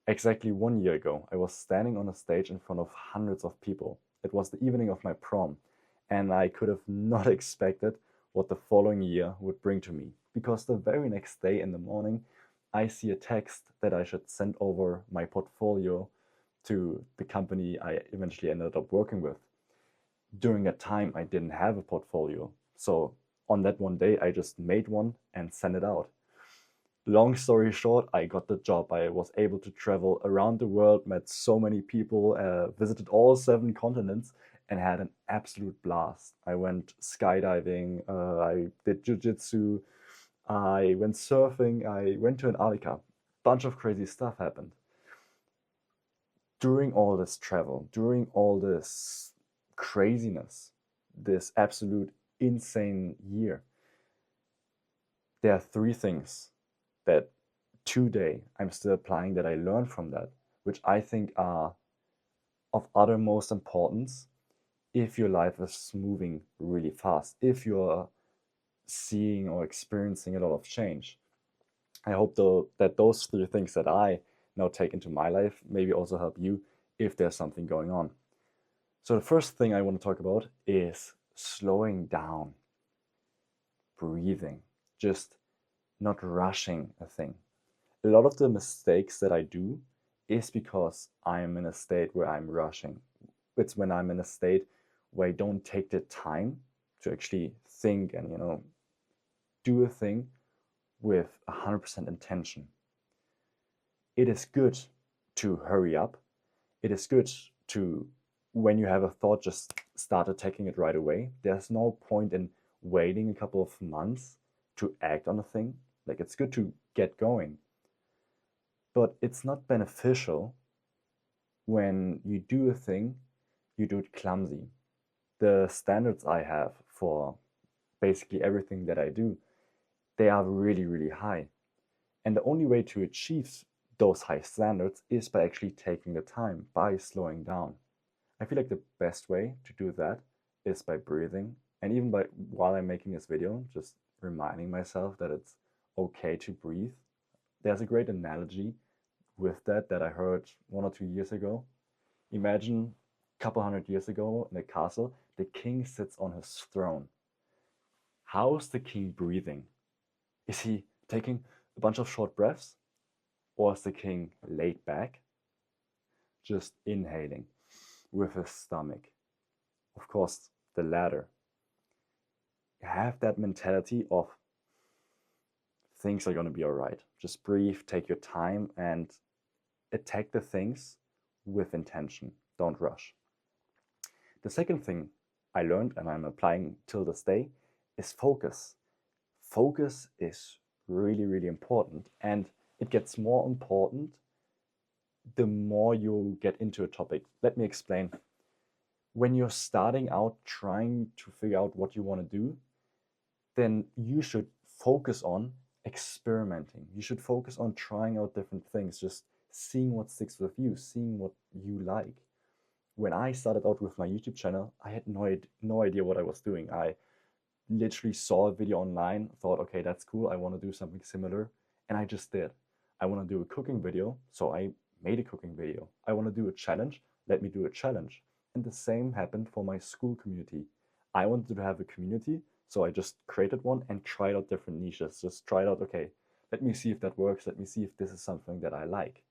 Exactly 1 year ago, I was standing on a stage in front of hundreds of people. It was the evening of my prom, and I could have not expected what the following year would bring to me. Because the very next day in the morning, I see a text that I should send over my portfolio to the company I eventually ended up working with. During that time, I didn't have a portfolio. So on that one day, I just made one and sent it out. Long story short, I got the job. I was able to travel around the world, met so many people, visited all 7 continents, and had an absolute blast. I went skydiving, I did jujitsu, I went surfing, I went to Antarctica. Bunch of crazy stuff happened. During all this travel, during all this craziness, this absolute insane year, there are 3 things that today I'm still applying that I learned from that, which I think are of uttermost importance if your life is moving really fast, if you're seeing or experiencing a lot of change. I hope though that those 3 things that I now take into my life maybe also help you if there's something going on. So the first thing I want to talk about is slowing down, breathing, just not rushing a thing. A lot of the mistakes that I do is because I'm in a state where I'm rushing. It's when I'm in a state where I don't take the time to actually think and, do a thing with 100% intention. It is good to hurry up. It is good to, when you have a thought, just start attacking it right away. There's no point in waiting a couple of months to act on a thing. Like, it's good to get going, but it's not beneficial when you do a thing, you do it clumsy. The standards I have for basically everything that I do, they are really, really high. And the only way to achieve those high standards is by actually taking the time, by slowing down. I feel like the best way to do that is by breathing. And even by while I'm making this video, just reminding myself that it's okay to breathe. There's a great analogy with that I heard 1 or 2 years ago. Imagine a couple 100 years ago in a castle, the king sits on his throne. How's the king breathing? Is he taking a bunch of short breaths? Or is the king laid back, just inhaling with his stomach? Of course, the latter. Have that mentality of things are going to be all right. Just breathe, take your time, and attack the things with intention. Don't rush. The second thing I learned and I'm applying till this day is focus. Focus is really, really important, and it gets more important the more you get into a topic. Let me explain. When you're starting out trying to figure out what you want to do, then you should focus on experimenting. You should focus on trying out different things, just seeing what sticks with you, seeing what you like. When I started out with my YouTube channel, I had no idea what I was doing. I literally saw a video online, thought, okay, that's cool, I want to do something similar, and I just did. I want to do a cooking video, so I made a cooking video. I want to do a challenge, let me do a challenge. And the same happened for my school community. I wanted to have a community, so I just created one and tried out different niches. Just tried out, okay, let me see if that works, let me see if this is something that I like.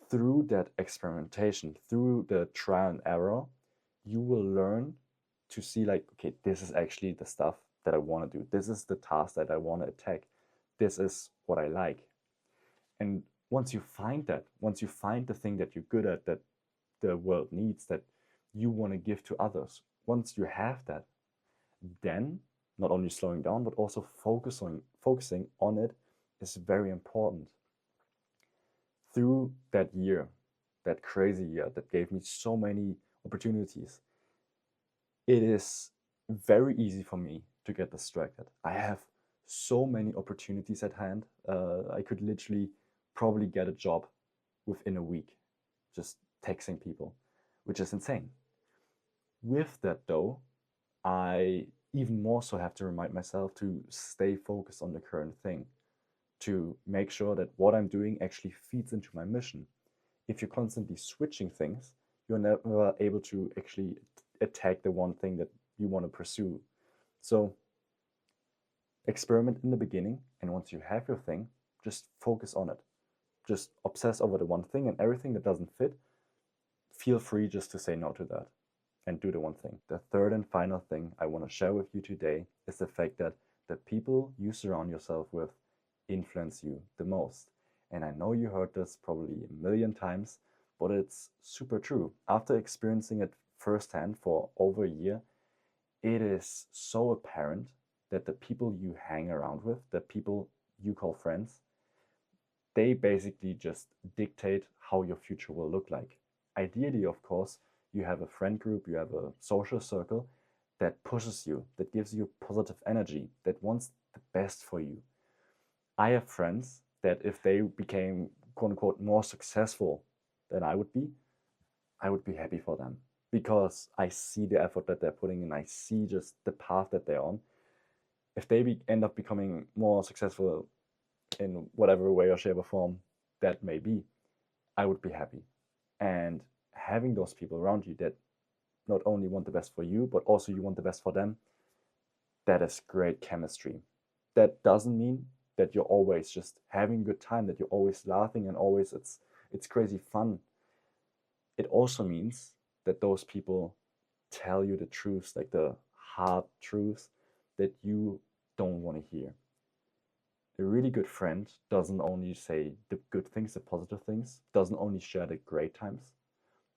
Through that experimentation, through the trial and error, you will learn to see, like, okay, this is actually the stuff that I want to do. This is the task that I want to attack. This is what I like. And once you find that, once you find the thing that you're good at, that the world needs, that you want to give to others, once you have that, then not only slowing down, but also focusing on it is very important. Through that year, that crazy year that gave me so many opportunities, it is very easy for me to get distracted. I have so many opportunities at hand. I could literally probably get a job within a week just texting people, which is insane. With that, though, I even more so have to remind myself to stay focused on the current thing, to make sure that what I'm doing actually feeds into my mission. If you're constantly switching things, you're never able to actually attack the one thing that you want to pursue. So experiment in the beginning, and once you have your thing, just focus on it. Just obsess over the one thing, and everything that doesn't fit, feel free just to say no to that and do the one thing. The third and final thing I want to share with you today is the fact that the people you surround yourself with influence you the most. And I know you heard this probably a million times, but it's super true. After experiencing it firsthand for over a year, it is so apparent that the people you hang around with, the people you call friends, they basically just dictate how your future will look like. Ideally, of course, you have a friend group, you have a social circle that pushes you, that gives you positive energy, that wants the best for you. I have friends that if they became quote unquote more successful than I would be happy for them because I see the effort that they're putting in, I see just the path that they're on. If they end up becoming more successful in whatever way or shape or form that may be, I would be happy. And having those people around you that not only want the best for you, but also you want the best for them, that is great chemistry. That doesn't mean that you're always just having a good time, that you're always laughing and always it's crazy fun. It also means that those people tell you the truths, like the hard truths that you don't want to hear. A really good friend doesn't only say the good things, the positive things, doesn't only share the great times,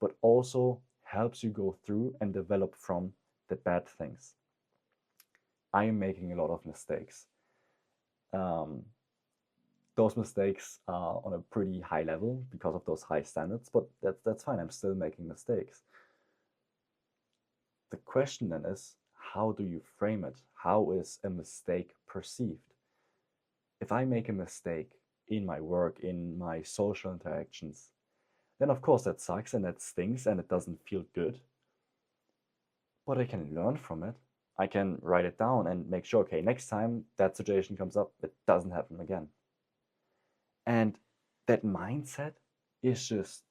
but also helps you go through and develop from the bad things. I am making a lot of mistakes. Um, those mistakes are on a pretty high level because of those high standards, but that's fine. I'm still making mistakes. The question then is, how do you frame it? How is a mistake perceived? If I make a mistake in my work, in my social interactions, then of course that sucks and that stings and it doesn't feel good. But I can learn from it. I can write it down and make sure, okay, next time that situation comes up, it doesn't happen again. And that mindset is just,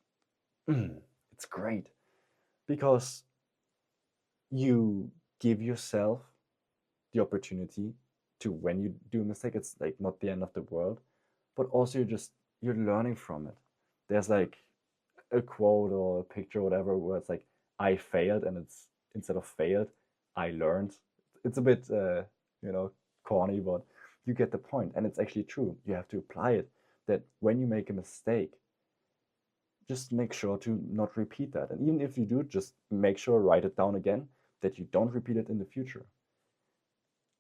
it's great because you give yourself the opportunity to, when you do a mistake, it's like not the end of the world, but also you're learning from it. There's like a quote or a picture or whatever where it's like, I failed, and it's instead of failed, I learned. It's a bit corny, but you get the point, and it's actually true. You have to apply it, that when you make a mistake, just make sure to not repeat that. And even if you do, just make sure, write it down again, that you don't repeat it in the future.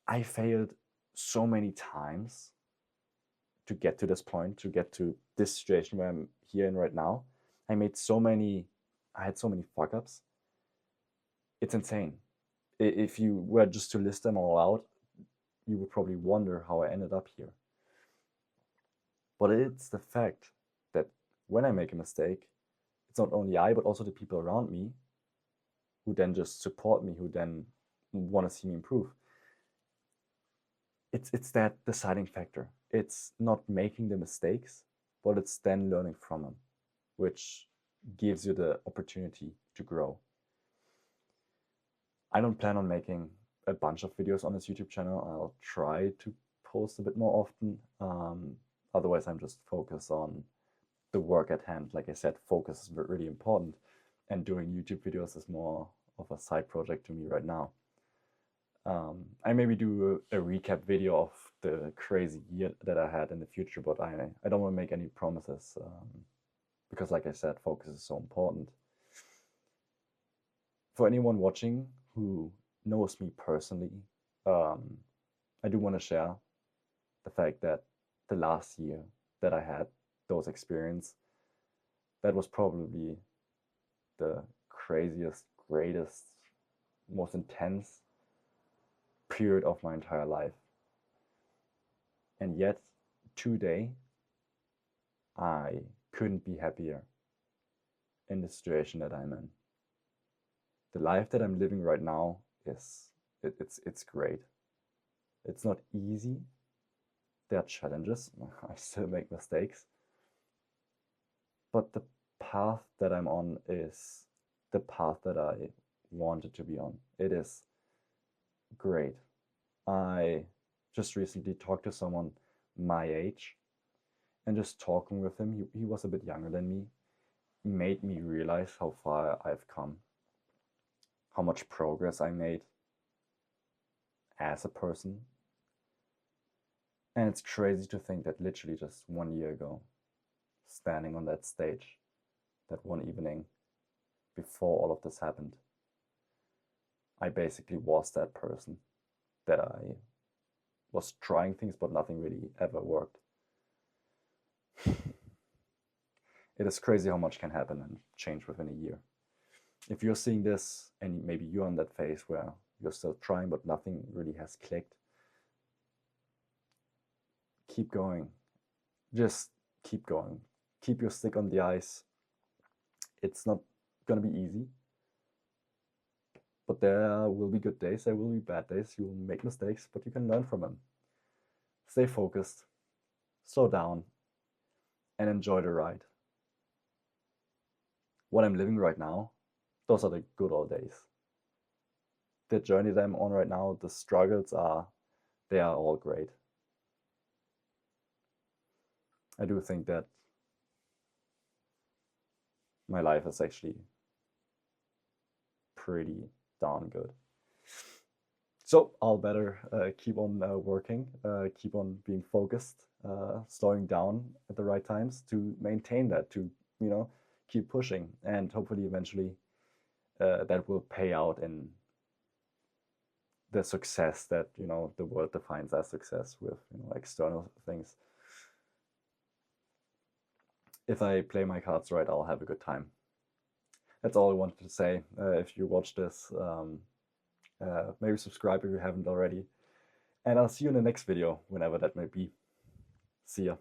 I failed so many times to get to this point, to get to this situation where I'm here in right now. I had so many fuck ups. It's insane. If you were just to list them all out, you would probably wonder how I ended up here. But it's the fact that when I make a mistake, it's not only I, but also the people around me who then just support me, who then want to see me improve. It's that deciding factor. It's not making the mistakes, but it's then learning from them, which gives you the opportunity to grow. I don't plan on making a bunch of videos on this YouTube channel. I'll try to post a bit more often. Otherwise, I'm just focused on the work at hand. Like I said, focus is really important, and doing YouTube videos is more of a side project to me right now. I maybe do a recap video of the crazy year that I had in the future, but I don't want to make any promises because, like I said, focus is so important. For anyone watching who knows me personally, I do want to share the fact that the last year that I had those experiences, that was probably the craziest, greatest, most intense period of my entire life. And yet, today, I couldn't be happier in the situation that I'm in. The life that I'm living right now it's great. It's not easy. there are challenges. I still make mistakes. But the path that I'm on is the path that I wanted to be on. It is great. I just recently talked to someone my age, and just talking with him, he was a bit younger than me, made me realize how far I've come, how much progress I made as a person. And it's crazy to think that literally just 1 year ago, standing on that stage, that one evening before all of this happened, I basically was that person, that I was trying things but nothing really ever worked. It is crazy how much can happen and change within a year. If you're seeing this and maybe you're in that phase where you're still trying but nothing really has clicked, keep going. Just keep going. Keep your stick on the ice. It's not going to be easy, but there will be good days, there will be bad days. You will make mistakes, but you can learn from them. Stay focused, slow down, and enjoy the ride. What I'm living right now, those are the good old days. The journey that I'm on right now, the struggles they are all great. I do think that my life is actually pretty darn good. So I'll better keep on working, keep on being focused, slowing down at the right times to maintain that, to keep pushing, and hopefully eventually that will pay out in the success that the world defines as success with external things. If I play my cards right, I'll have a good time. That's all I wanted to say. If you watch this, maybe subscribe if you haven't already. And I'll see you in the next video, whenever that may be. See ya.